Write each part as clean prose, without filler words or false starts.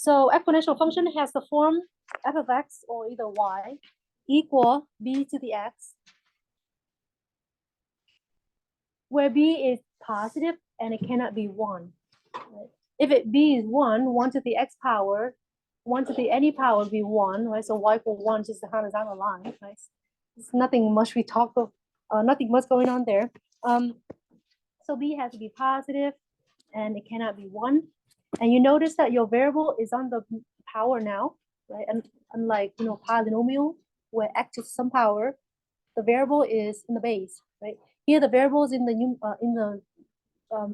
So exponential function has the form f of x or either y equal b to the x, where b is positive and it cannot be 1. Right? If b is 1 to the x power, 1 to the any power would be 1, right? So y equal 1 is just the horizontal line, right? There's nothing much we talk of, nothing much going on there. So b has to be positive and it cannot be 1. And you notice that your variable is on the power now, right? And unlike, polynomial, where x is some power, the variable is in the base, right? Here the variable is in the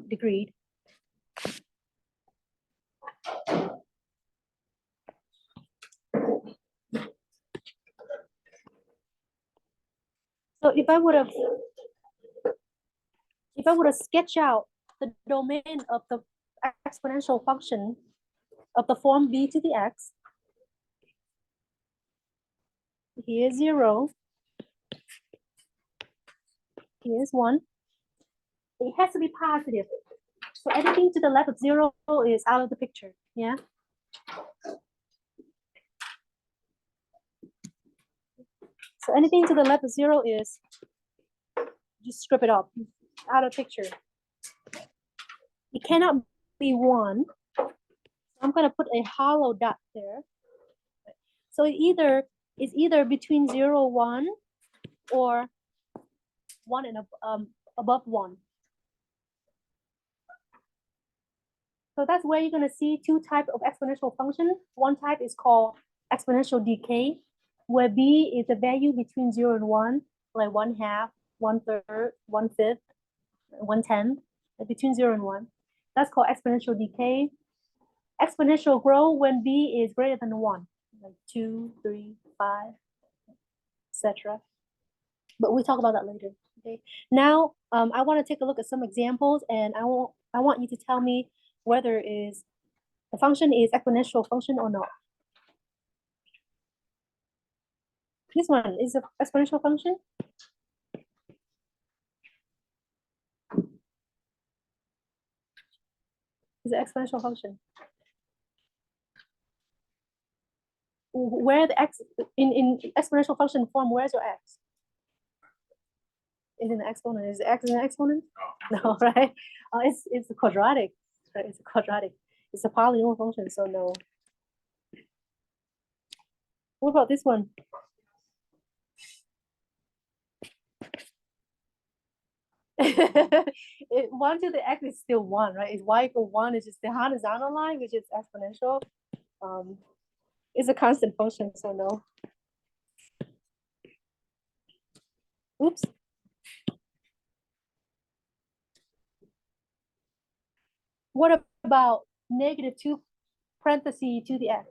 degree. So if I would have sketched out the domain of the exponential function of the form b to the x, here's 0, here's 1. It has to be positive. So anything to the left of 0 is out of the picture, yeah? So anything to the left of 0 is, just strip it up, out of picture. It cannot be 1. I'm gonna put a hollow dot there. So it's either between 0, 1, or 1 and above 1. So that's where you're gonna see two types of exponential function. One type is called exponential decay, where b is a value between 0 and 1, like 1/2, 1/3, 1/5, 1/10, between 0 and 1. That's called exponential decay. Exponential grow when b is greater than 1, like 2, 3, 5, etc. But we'll talk about that later. Okay. Now, I want to take a look at some examples, and I want you to tell me whether the function is exponential function or not. This one is an exponential function. It's an exponential function. Where the x in exponential function form, where's your x? Is in the exponent. Is x in the exponent? No, right? It's a quadratic. Right? It's a quadratic. It's a polynomial function, so no. What about this one? One to the x is still 1, right? It's y equal 1 is just the horizontal line, which is exponential. It's a constant function, so no. Oops. What about -2 parentheses to the x?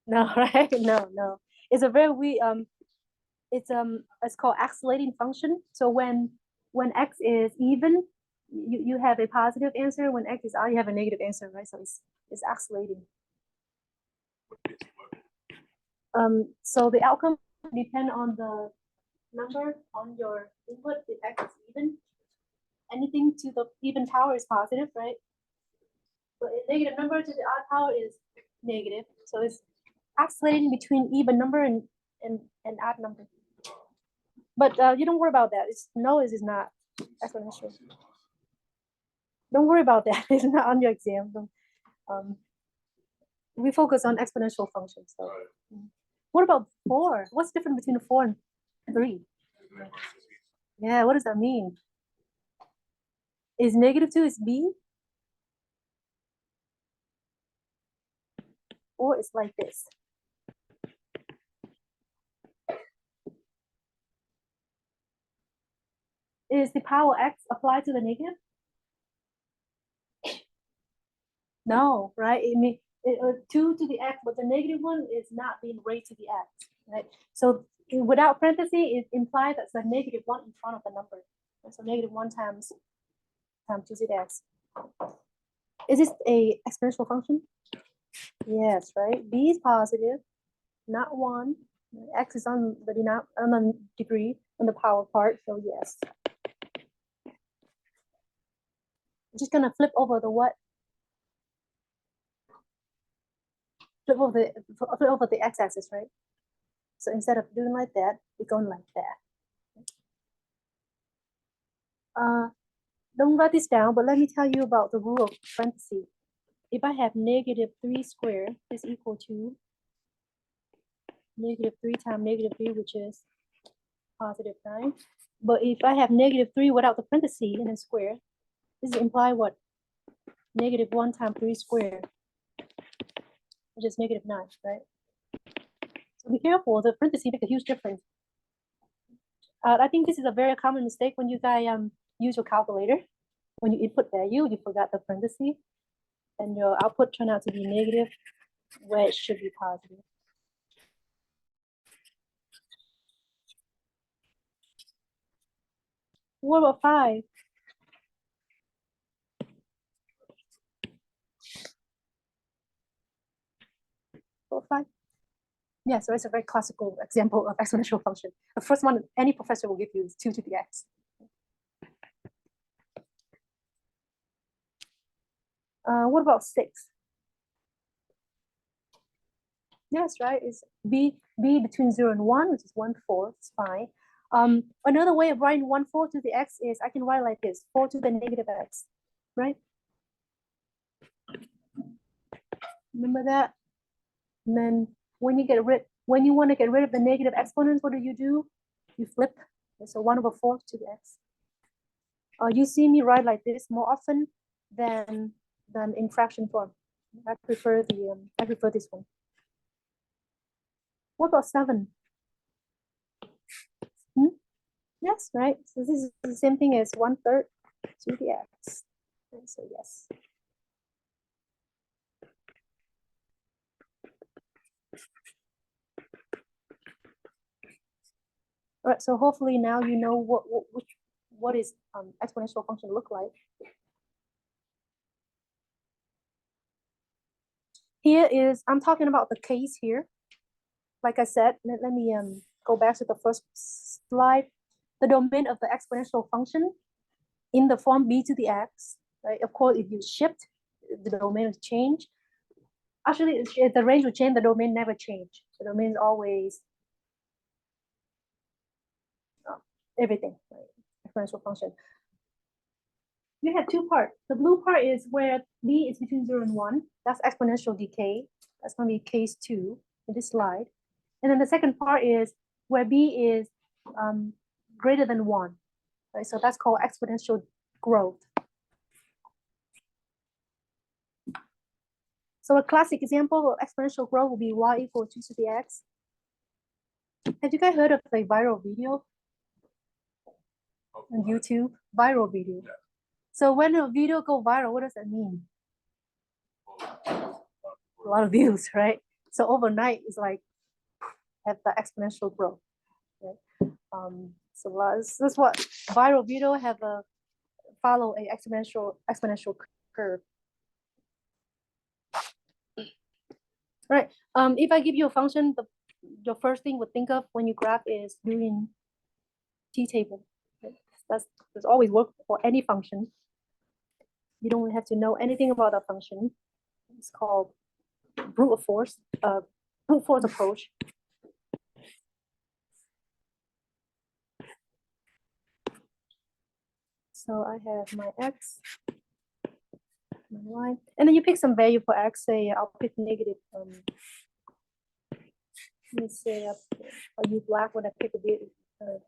No, right? No. It's a very it's called accelerating function. So when x is even, you have a positive answer. When x is odd, you have a negative answer, right? So it's accelerating. So the outcome depend on the number on your input. If x is even, anything to the even power is positive, right? But a negative number to the odd power is negative. So it's oscillating between even number and odd number. But you don't worry about that. It's not exponential. Don't worry about that. It's not on your exam. We focus on exponential functions. So, what about 4? What's different between 4 and 3? Yeah, what does that mean? Is -2 is b? Or it's like this. Is the power x applied to the negative? No, right? It means 2 to the x, but the negative one is not being raised to the x, right? So without parentheses, it implies that's a -1 in front of the number. So -1 times 2 to the x. Is this a exponential function? Yes, right? B is positive, not 1. X is on the degree, on the power part, so yes. I'm just gonna flip over the what? Flip over the x-axis, right? So instead of doing like that, we're going like that. Don't write this down, but let me tell you about the rule of parentheses. If I have negative 3 squared is equal to negative 3 times negative 3, which is positive 9. But if I have negative 3 without the parentheses and then square, this implies what? Negative 1 times 3 squared, which is negative 9, right? So be careful, the parentheses make a huge difference. I think this is a very common mistake when you guys use your calculator. When you input value, you forgot the parentheses, and your output turned out to be negative where it should be positive. What about 5? What about 5? Yeah, so it's a very classical example of exponential function. The first one any professor will give you is 2 to the x. What about 6? Yes, right. It's b between 0 and 1, which is 1/4. It's fine. Another way of writing 1/4 to the x is I can write like this: 4 to the negative x, right? Remember that? And then when you want to get rid of the negative exponents, what do? You flip. So 1/4 to the x. You see me write like this more often than in fraction form. I prefer this one. What about 7? Yes, right. So this is the same thing as 1/3 to the x. And so yes. All right. So hopefully now you know what is exponential function look like. Here is I'm talking about the case here. Like I said, let me go back to the first slide. The domain of the exponential function in the form b to the x, right? Of course, if you shift, the domain will change. Actually, if the range will change, the domain never change. The domain is always everything, right? Exponential function. You have two parts. The blue part is where b is between 0 and 1. That's exponential decay. That's going to be case 2 in this slide. And then the second part is where b is greater than 1. Right? So that's called exponential growth. So a classic example of exponential growth will be y equal to 2 to the x. Have you guys heard of the viral video on YouTube? Viral video. Yeah. So when a video go viral, what does that mean? A lot of views, right? So overnight, it's like have the exponential growth. Right? So that's what viral video have a follow a exponential curve. Right. If I give you a function, your first thing would think of when you graph is doing t-table. That's always work for any function. You don't have to know anything about that function. It's called brute force approach. So I have my x, my y, and then you pick some value for x. Say I'll pick negative. Let me say I'll use black when I pick a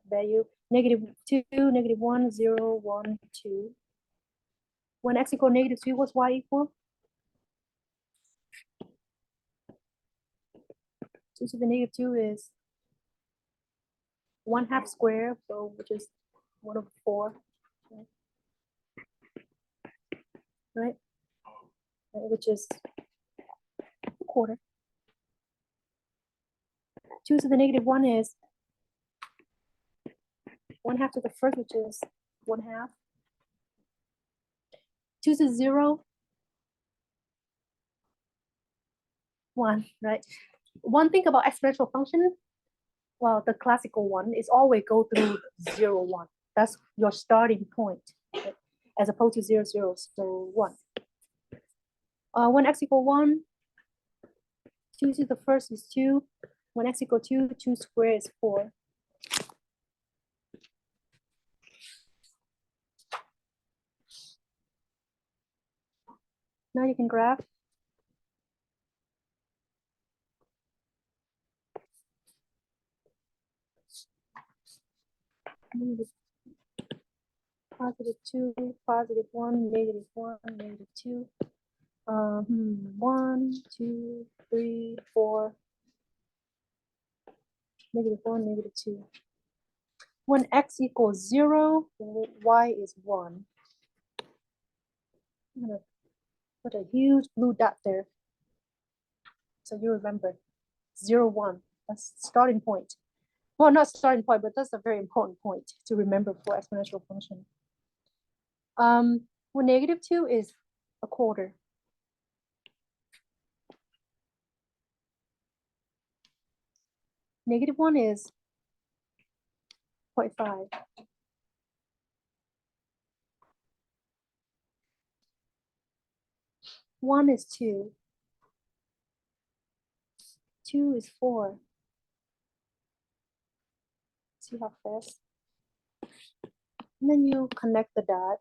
value. -2, -1, 0, 1, 2. When x equal -2, what's y equal? 2 to the -2 is 1/2 square, so which is 1/4, right? Which is a quarter. 2 to the -1 is 1/2 to the first, which is 1/2. 2 to 0, 1, right? One thing about exponential function, well, the classical one is always go through 0, 1. That's your starting point. Right? as opposed to 0, 0, so 1. When x equal 1, 2 to the first is 2. When x equal 2, 2 squared is 4. Now you can graph. Positive 2, positive 1, negative 1, negative 2. 1, 2, 3, 4. Negative 1, negative 2. When x equals 0, y is 1. I'm going to put a huge blue dot there. So you remember 0, 1. That's the starting point. Well, not starting point, but that's a very important point to remember for exponential function. When negative 2 is a quarter. Negative 1 is 0.5. 1 is 2. 2 is 4. See how fast? And then you connect the dot.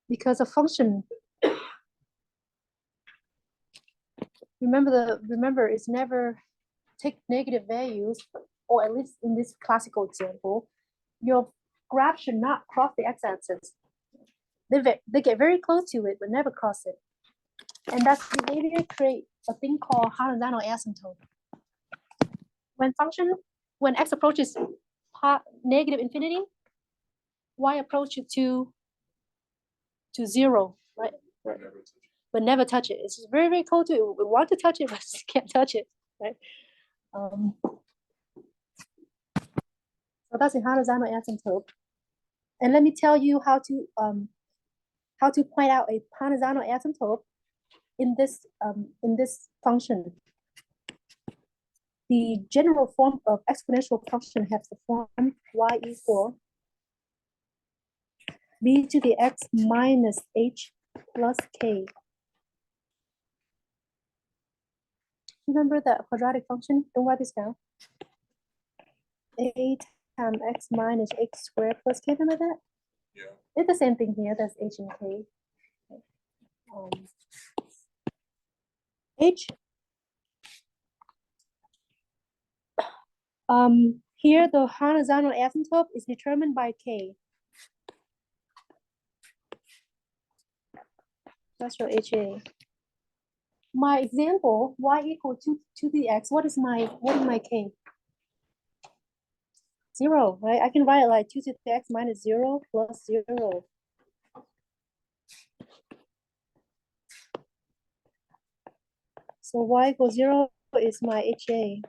Because a function, remember it's never take negative values, or at least in this classical example, your graph should not cross the x-axis. They get very close to it, but never cross it. And that behavior create a thing called horizontal asymptote. When x approaches negative infinity, y approaches to 0, right? But never touch it. It's just very, very close to it. We want to touch it, but just can't touch it, right? So that's a horizontal asymptote. And let me tell you how to point out a horizontal asymptote in this function. The general form of exponential function has the form y equal b to the x minus h plus k. Remember that quadratic function? Don't write this down. A times x minus x squared plus k, remember that? Yeah. It's the same thing here, that's h and k. H. Here the horizontal asymptote is determined by k. That's your HA. My example, y equal to the x. What is my k? 0, right? I can write it like 2 to the x minus 0 plus 0. So y equals 0 is my HA.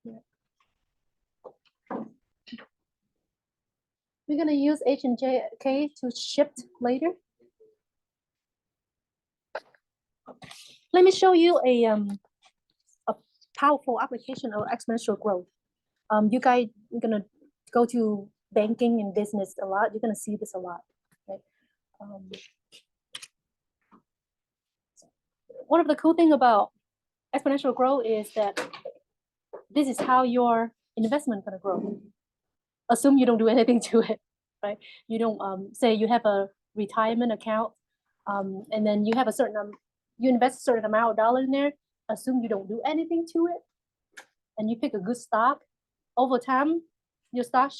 Yeah. We're gonna use h and k to shift later. Let me show you a powerful application of exponential growth. You guys are gonna go to banking and business a lot. You're gonna see this a lot. Right? One of the cool things about exponential growth is that this is how your investment gonna grow. Assume you don't do anything to it, right? You don't say you have a retirement account, and then you have a certain you invest a certain amount of dollars in there. Assume you don't do anything to it, and you pick a good stock. Over time, your stock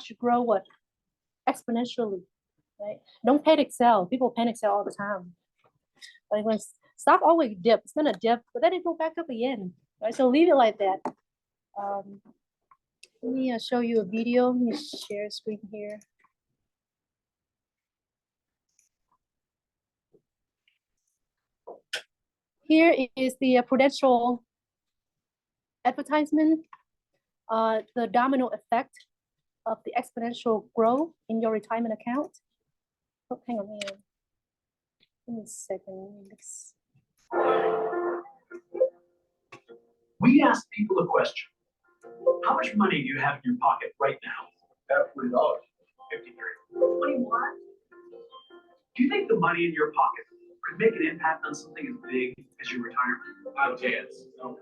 should grow what? Exponentially, right? Don't panic sell. People panic sell all the time. Like when stock always dip, it's gonna dip, but then it go back up again, right? So leave it like that. Let me show you a video. Let me share screen here. Here is the Prudential advertisement, the domino effect of the exponential growth in your retirement account. Oh, hang on here. Give me a second. We asked people a question. How much money do you have in your pocket right now? $40. 53. 21. Do you think the money in your pocket could make an impact on something as big as your retirement? No chance. No.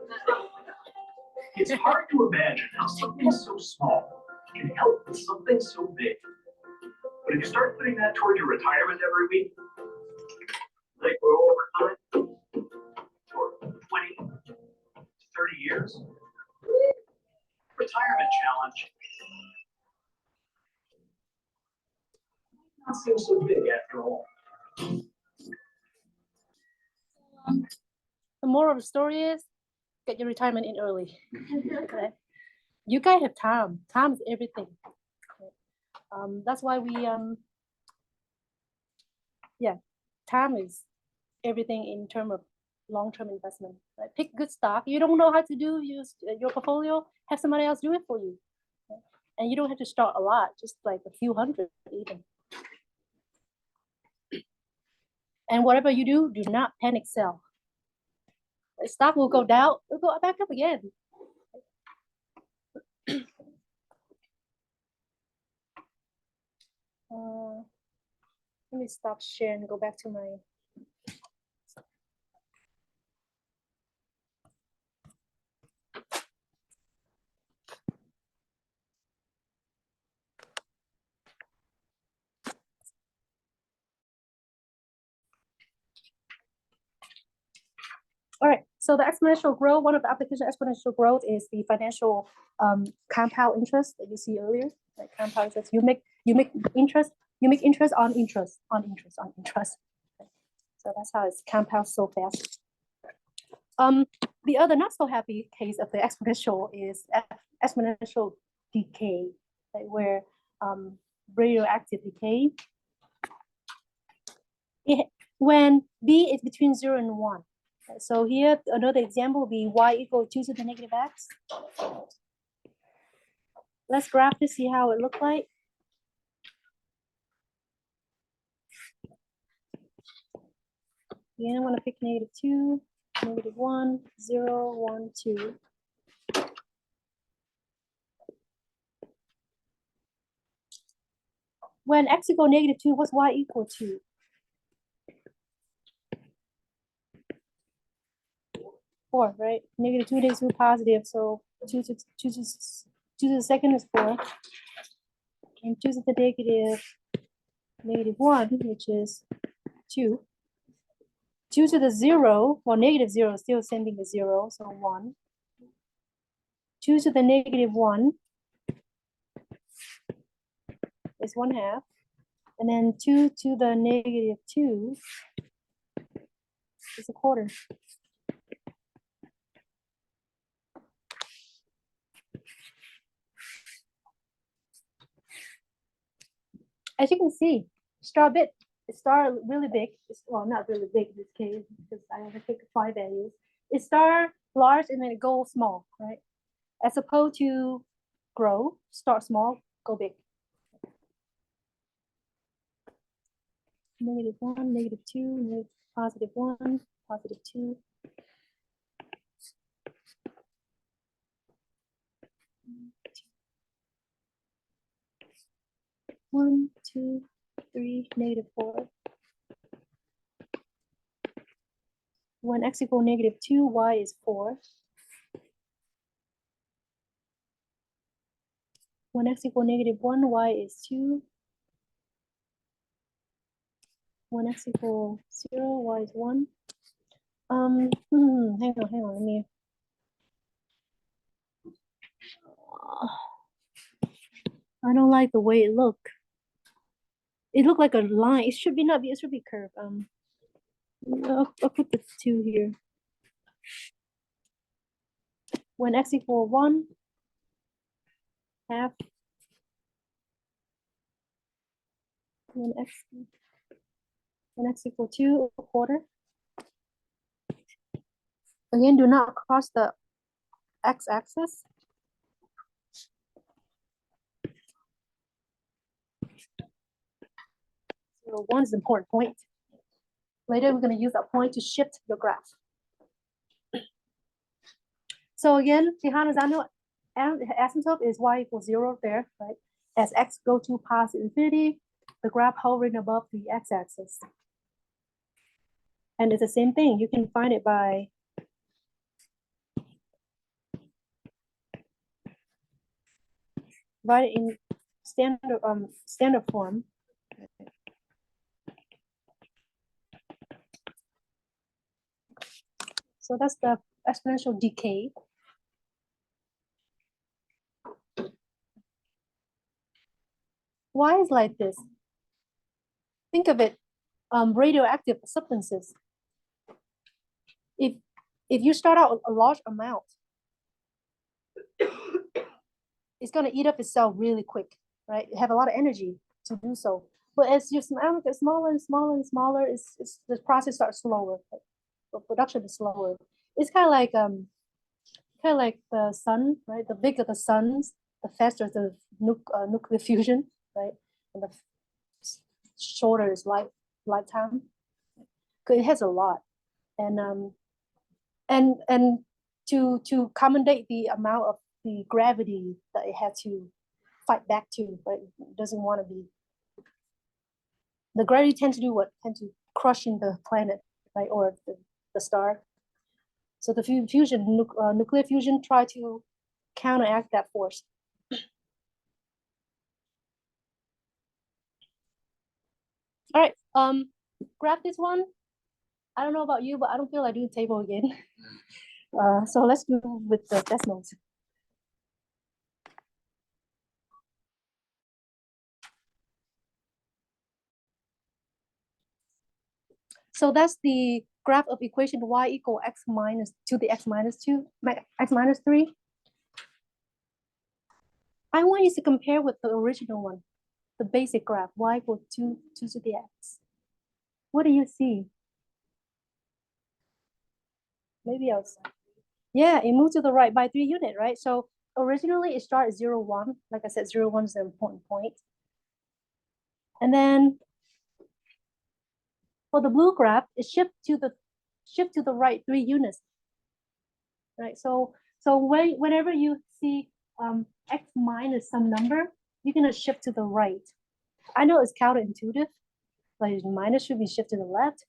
It's hard to imagine how something so small can help with something so big. But if you start putting that toward your retirement every week, like grow over time, for 20 to 30 years, retirement challenge not seem so big after all. The moral of the story is get your retirement in early. Okay. You guys have time. Time is everything. That's why we time is everything in terms of long-term investment. Like pick good stock. You don't know how to do your portfolio, have somebody else do it for you. Okay? And you don't have to start a lot, just like a few hundred even. And whatever you do not panic sell. The stock will go down, it'll go back up again. Let me stop sharing and go back to my. All right, so the exponential growth, one of the applications of exponential growth is the financial compound interest that you see earlier. Like compound interest, you make interest on interest on interest on interest. Okay. So that's how it's compounds so fast. The other not so happy case of the exponential is exponential decay, like where radioactive decay. When b is between 0 and 1. So here, another example will be y equal 2 to the negative x. Let's graph to see how it looks like. Again, I want to pick -2, -1, 0, 1, 2. When x equal -2, what's y equal to? 4, right? -2 takes 2 positive, so 2 to the second is 4. And 2 to the -1, which is 2. 2 to the 0, well, -0 is still sending a 0, so 1. 2 to the -1 is 1/2. And then 2 to the -2 is 1/4. As you can see, star really big. Well, not really big in this case because I have to pick 5 values. It start large and then it goes small, right? As opposed to grow, start small, go big. -1, -2, +1, +2. One, 2, 3, -4. When x equal -2, y is 4. When x equal -1, y is 2. When x equal 0, y is 1. Hang on, let me. I don't like the way it look. It looked like a line. It should be not be. It should be curved. I'll put the 2 here. When x equal 1, half. When x equal 2, 1/4. Again, do not cross the x-axis. So 1 is an important point. Later, we're going to use that point to shift your graph. So again, the horizontal asymptote is y equals 0 there, right? As x go to past infinity, the graph hovering above the x-axis. And it's the same thing. You can find it by write it in standard form. So that's the exponential decay. Why is like this? Think of it, radioactive substances. If you start out with a large amount, it's going to eat up itself really quick, right? You have a lot of energy to do so. But as your amount gets smaller and smaller and smaller, the process starts slower. Right? The production is slower. It's kind of like the sun, right? The bigger the suns, the faster the nuclear fusion, right? And the shorter is lifetime. Because it has a lot, and to accommodate the amount of the gravity that it had to fight back to, but it doesn't want to be. The gravity tends to do what? Tend to crushing the planet, right, or the star. So the nuclear fusion, try to counteract that force. All right, grab this one. I don't know about you, but I don't feel like doing table again. So let's do with the decimals. So that's the graph of equation y equal x minus to the x minus 2, x minus 3. I want you to compare with the original one, the basic graph, y equal 2 to the x. What do you see? Maybe outside. Yeah, it moved to the right by 3 units, right? So originally it started 0, 1. Like I said, 0, 1 is an important point. And then for the blue graph, it shift to the right 3 units. Right. So whenever you see x minus some number, you're gonna shift to the right. I know it's counterintuitive, like minus should be shifted to the left.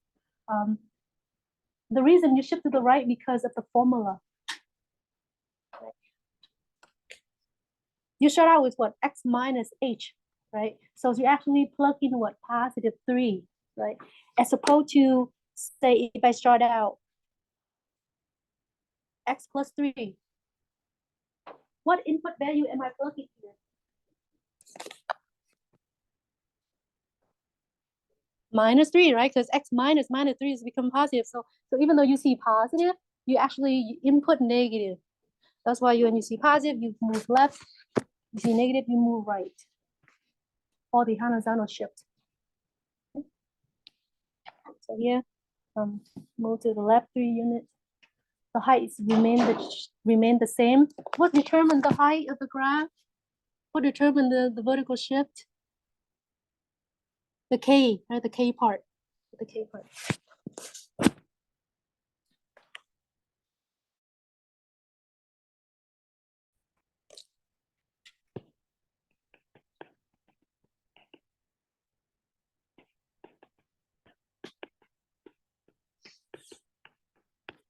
The reason you shift to the right because of the formula. You start out with what? X minus h, right? So you actually plug in what? Positive 3, right? As opposed to, say, if I start out x plus 3, what input value am I plugging here? Minus 3, right? Because x minus 3 is become positive. So even though you see positive, you actually input negative. That's why when you see positive, you move left. You see negative, you move right. Or the Hanazono shift. So here, move to the left 3 units. The heights remain the same. What determines the height of the graph? What determines the vertical shift? The K, right? The K part. The K part.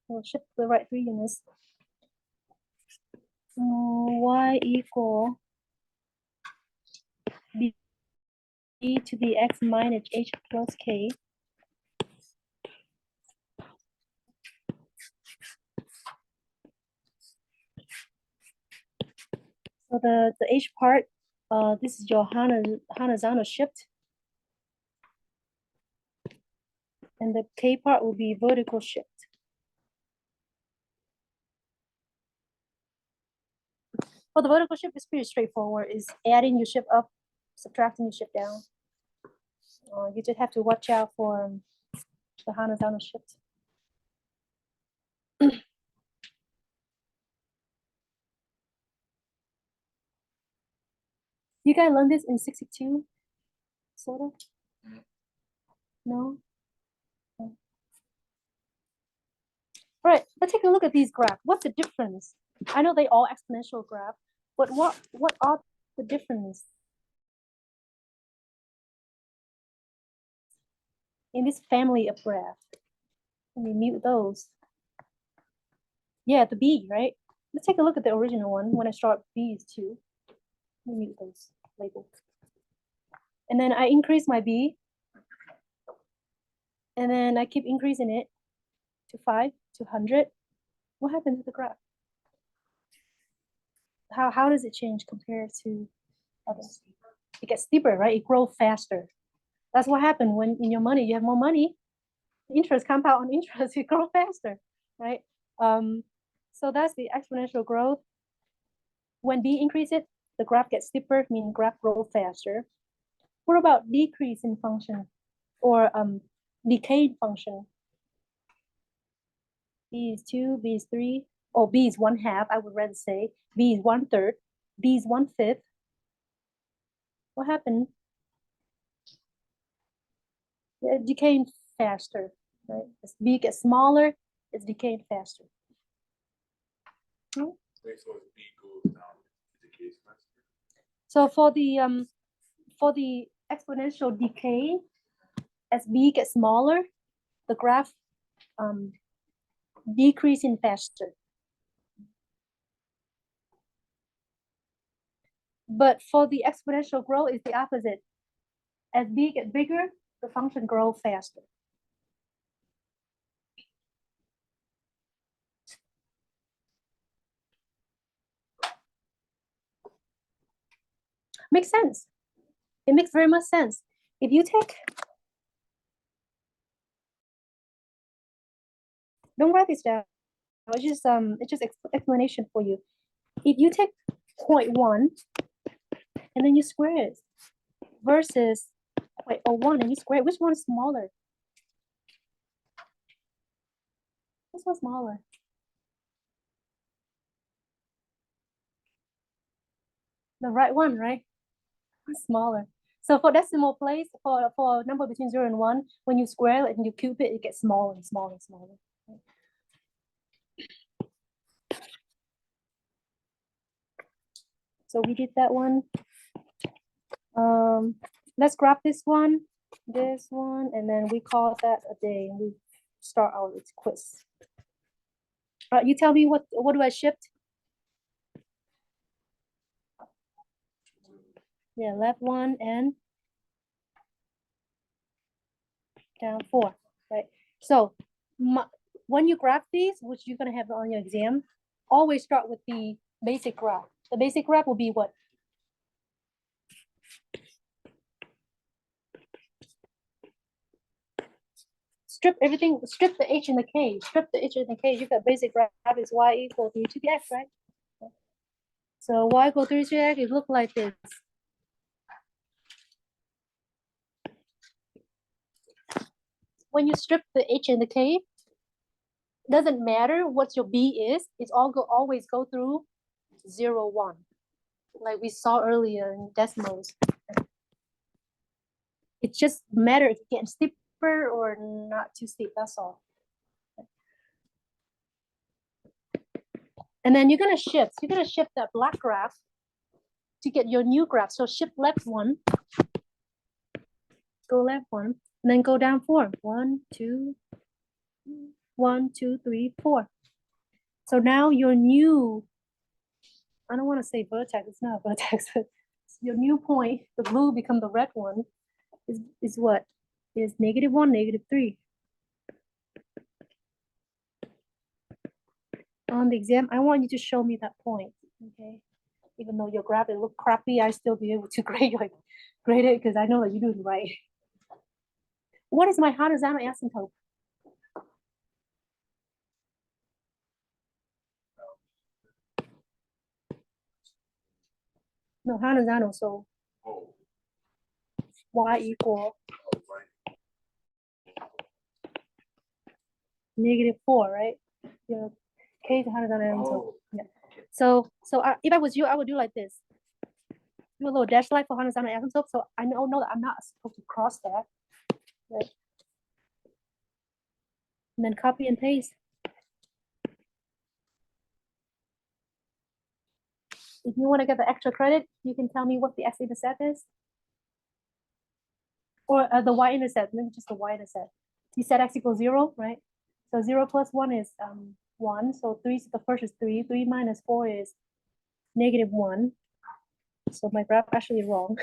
We'll shift the right 3 units. Y equal b to the x minus h plus k. So the h part, this is your Hanazono shift. And the k part will be vertical shift. Well, the vertical shift is pretty straightforward. Is adding your shift up, subtracting your shift down. You just have to watch out for the Hanazono shift. You guys learned this in 62, sort of? No? All right, let's take a look at these graphs. What's the difference? I know they all exponential graph, but what are the difference? in this family of graph. Let me mute those. Yeah, the B, right? Let's take a look at the original one when I start B is 2. Let me mute those labels. And then I increase my B. And then I keep increasing it to 5, to 100. What happens to the graph? How does it change compared to others? It gets steeper, right? It grows faster. That's what happens when in your money, you have more money, interest compound on interest, it grows faster, right? So that's the exponential growth. When B increases, the graph gets steeper, meaning graph grows faster. What about decreasing function or decaying function? B is 2, B is 3, or B is 1/2, I would rather say. B is 1/3, B is 1/5. What happened? It's decaying faster, right? As B gets smaller, it's decaying faster. Hmm? So for the exponential decay, as B gets smaller, the graph decreasing faster. But for the exponential growth, it's the opposite. As B gets bigger, the function grows faster. Makes sense. It makes very much sense. If you take, don't write this down. It's just explanation for you. If you take 0.1 and then you square it versus 0.01 and you square it, which one is smaller? This one's smaller. The right one, right? It's smaller. So for decimal place, for a number between 0 and 1, when you square it and you cube it, it gets smaller and smaller and smaller. So we did that one. Let's grab this one, and then we call that a day, and we start our quiz. You tell me what do I shift? Yeah, left 1 and down 4, right? So when you graph these, which you're gonna have on your exam, always start with the basic graph. The basic graph will be what? Strip everything, strip the h and the k, strip the h and the k. You got basic graph is y equal 3 to the x, right? So y equal 3 to x, it look like this. When you strip the h and the k, doesn't matter what your b is, it's always go through 0, 1, like we saw earlier in decimals. It just matter if it's getting steeper or not too steep, that's all. And then you're gonna shift that black graph to get your new graph. So shift left 1, go left 1, and then go down 4. 1, 2, 1, 2, 3, 4. So now your new, I don't want to say vertex, it's not vertex. Your new point, the blue become the red one, is what? Is -1, -3. On the exam, I want you to show me that point, okay? Even though your graph it look crappy, I still be able to grade it because I know that you do it right. What is my Hanazano asymptote? No, Hanazano, so y equal -4, right? Yeah, k to Hanazano asymptote. Yeah. So if I was you, I would do like this. Do a little dash line for Hanazano asymptote, so I know that I'm not supposed to cross that, right? And then copy and paste. If you want to get the extra credit, you can tell me what the x-intercept is. or the y-intercept, maybe just the y-intercept. You set x equals 0, right? So 0 plus 1 is 1. So 3, the first is 3. 3 minus 4 is -1. So my graph actually wrong.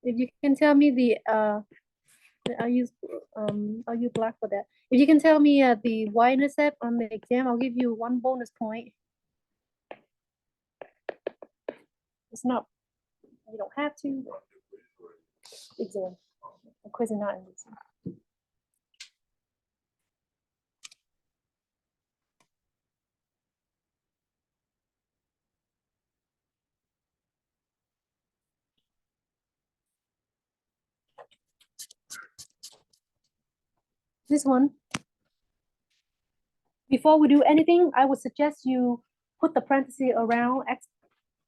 If you can tell me the I'll use black for that. If you can tell me the y-intercept on the exam, I'll give you 1 bonus point. It's not, you don't have to. Exam. The quiz is not in this. This one. Before we do anything, I would suggest you put the parenthesis around x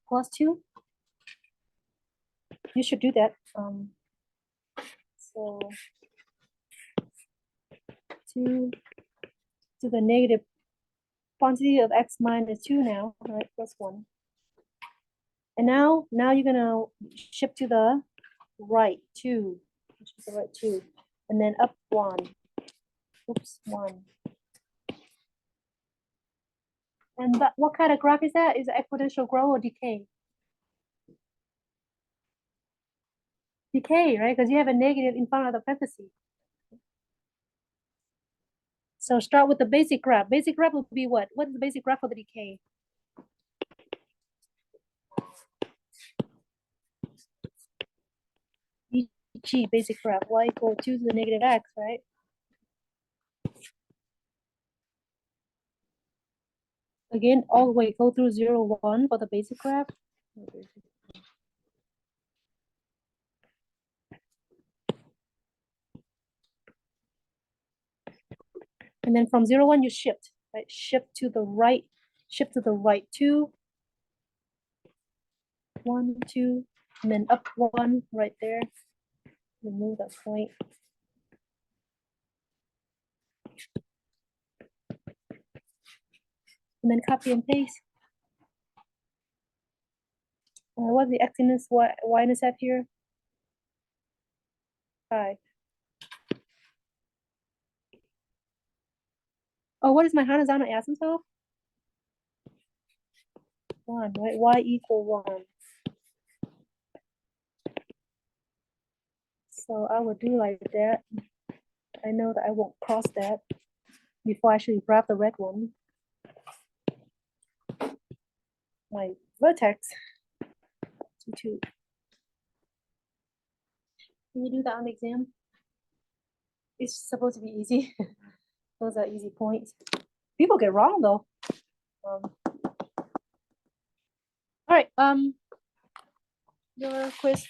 plus 2. You should do that. So 2 to the negative quantity of x minus 2 now, right? Plus 1. And now you're gonna shift to the right 2, which is the right 2, and then up 1. Oops, 1. And that, what kind of graph is that? Is it exponential growth or decay? Decay, right? Because you have a negative in front of the parentheses. So start with the basic graph. Basic graph would be what? What is the basic graph for the decay? EG, basic graph, y equal 2 to the negative x, right? Again, all the way, go through 0, 1 for the basic graph. And then from 0, 1, you shift, right? Shift to the right, 2, 1, 2, and then up 1 right there. Remove that point. And then copy and paste. What's the x-intercept, y-intercept here? 5. Oh, what is my horizontal asymptote? 1, right? Y equal 1. So I will do like that. I know that I won't cross that before I actually grab the red one. My vertex. 2, 2. Can you do that on the exam? It's supposed to be easy. Those are easy points. People get wrong though. All right. Your quiz.